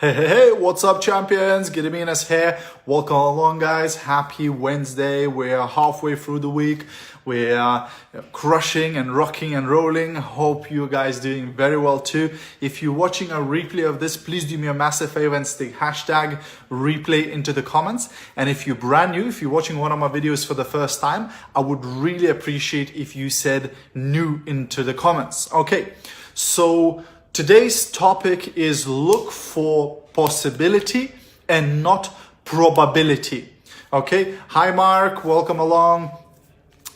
Hey, what's up, champions? Gediminas here. Welcome along, guys. Happy Wednesday. We're halfway through the week. We're crushing and rocking and rolling. Hope you guys doing very well too. If you're watching a replay of this, please do me a massive favor and stick hashtag replay into the comments. And if you're brand new, if you're watching one of my videos for the first time, I would really appreciate if you said new into the comments. Okay, so today's topic is look for possibility and not probability. Okay, hi Mark, welcome along.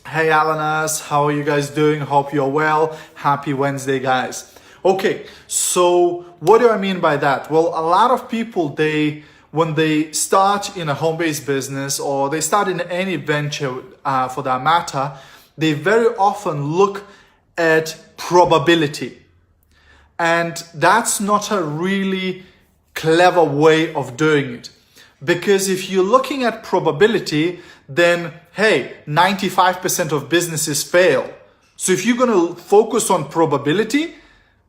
Hey Alanas, how are you guys doing? Hope you're well. Happy Wednesday, guys. Okay, so what do I mean by that? Well, a lot of people, when they start in a home-based business or they start in any venture for that matter, they very often look at probability. And that's not a really clever way of doing it. Because if you're looking at probability, then, hey, 95% of businesses fail. So if you're going to focus on probability,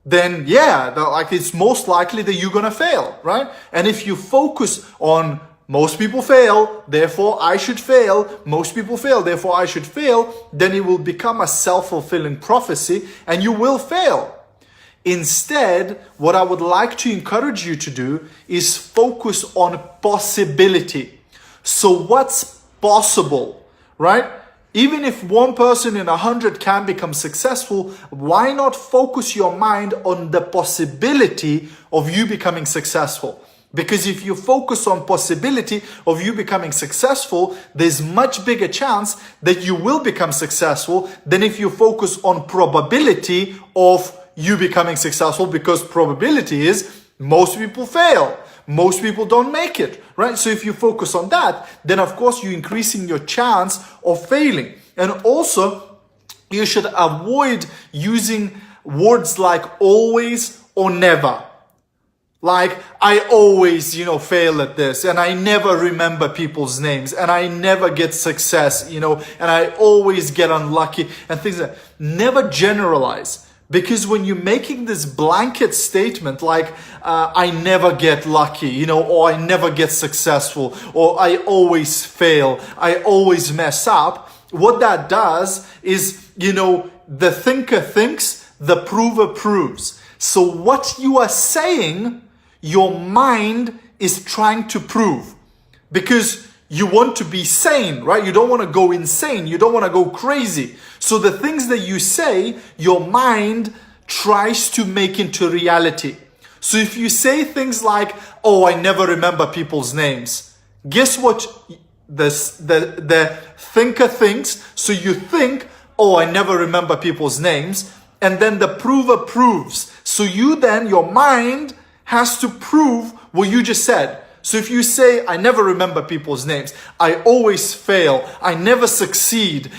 then yeah, it's most likely that you're going to fail, right? And if you focus on most people fail, therefore I should fail, most people fail, therefore I should fail, then it will become a self-fulfilling prophecy and you will fail. Instead, what I would like to encourage you to do is focus on possibility. So what's possible, right? Even if one person in 100 can become successful, why not focus your mind on the possibility of you becoming successful? Because if you focus on possibility of you becoming successful, there's much bigger chance that you will become successful than if you focus on probability of you becoming successful, because probability is most people fail. Most people don't make it, right? So if you focus on that, then of course you're increasing your chance of failing. And also, you should avoid using words like always or never. Like, I always, fail at this, and I never remember people's names, and I never get success, and I always get unlucky, and things like that. Never generalize. Because when you're making this blanket statement like, I never get lucky, or I never get successful, or I always fail, I always mess up, what that does is, the thinker thinks, the prover proves. So what you are saying, your mind is trying to prove. Because you want to be sane, right? You don't want to go insane. You don't want to go crazy. So the things that you say, your mind tries to make into reality. So if you say things like, oh, I never remember people's names, guess what the thinker thinks? So you think, oh, I never remember people's names. And then the prover proves. So your mind has to prove what you just said. So if you say, I never remember people's names, I always fail, I never succeed,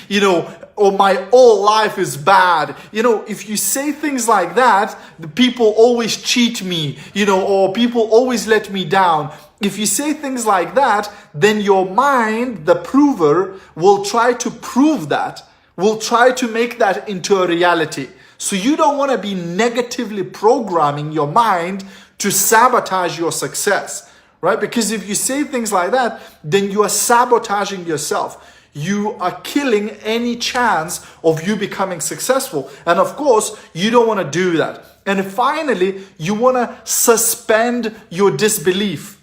or my whole life is bad. If you say things like that, the people always cheat me, or people always let me down. If you say things like that, then your mind, the prover, will try to prove that, will try to make that into a reality. So you don't want to be negatively programming your mind to sabotage your success. Right? Because if you say things like that, then you are sabotaging yourself. You are killing any chance of you becoming successful. And of course, you don't want to do that. And finally, you want to suspend your disbelief.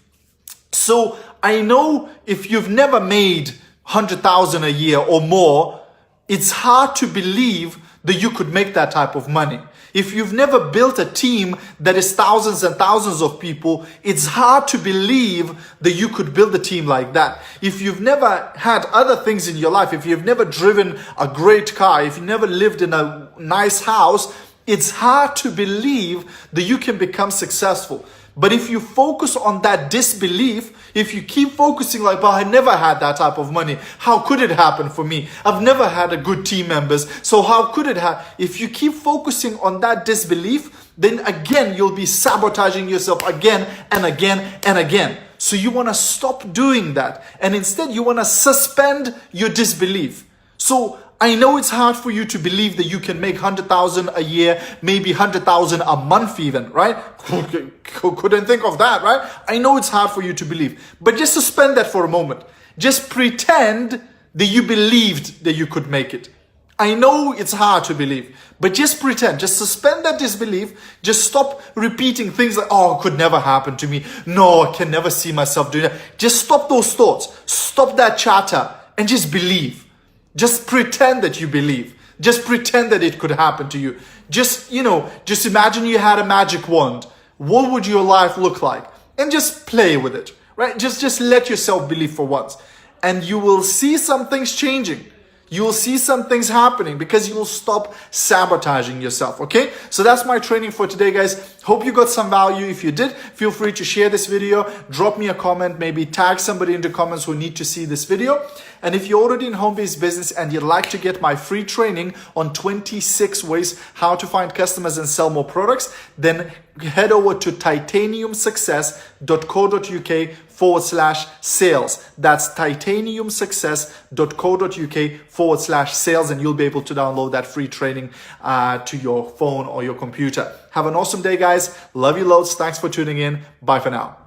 So I know if you've never made 100,000 a year or more, it's hard to believe that you could make that type of money. If you've never built a team that is thousands and thousands of people, it's hard to believe that you could build a team like that. If you've never had other things in your life, if you've never driven a great car, if you've never lived in a nice house, it's hard to believe that you can become successful. But if you focus on that disbelief, if you keep focusing like, well, I never had that type of money. How could it happen for me? I've never had a good team members. So how could it happen? If you keep focusing on that disbelief, then again, you'll be sabotaging yourself again and again and again. So you want to stop doing that. And instead, you want to suspend your disbelief. So I know it's hard for you to believe that you can make 100,000 a year, maybe 100,000 a month even, right? Couldn't think of that, right? I know it's hard for you to believe, but just suspend that for a moment. Just pretend that you believed that you could make it. I know it's hard to believe, but just pretend, just suspend that disbelief. Just stop repeating things like, oh, it could never happen to me. No, I can never see myself doing that. Just stop those thoughts. Stop that chatter and just believe. Just pretend that you believe. Just pretend that it could happen to you. Just imagine you had a magic wand. What would your life look like? And just play with it, right? Just let yourself believe for once. And you will see some things changing. You will see some things happening because you will stop sabotaging yourself, okay? So that's my training for today, guys. Hope you got some value. If you did, feel free to share this video, drop me a comment, maybe tag somebody in the comments who need to see this video. And if you're already in home-based business and you'd like to get my free training on 26 ways how to find customers and sell more products, then head over to titaniumsuccess.co.uk/sales. That's titaniumsuccess.co.uk/sales, and you'll be able to download that free training to your phone or your computer. Have an awesome day, guys. Love you loads. Thanks for tuning in. Bye for now.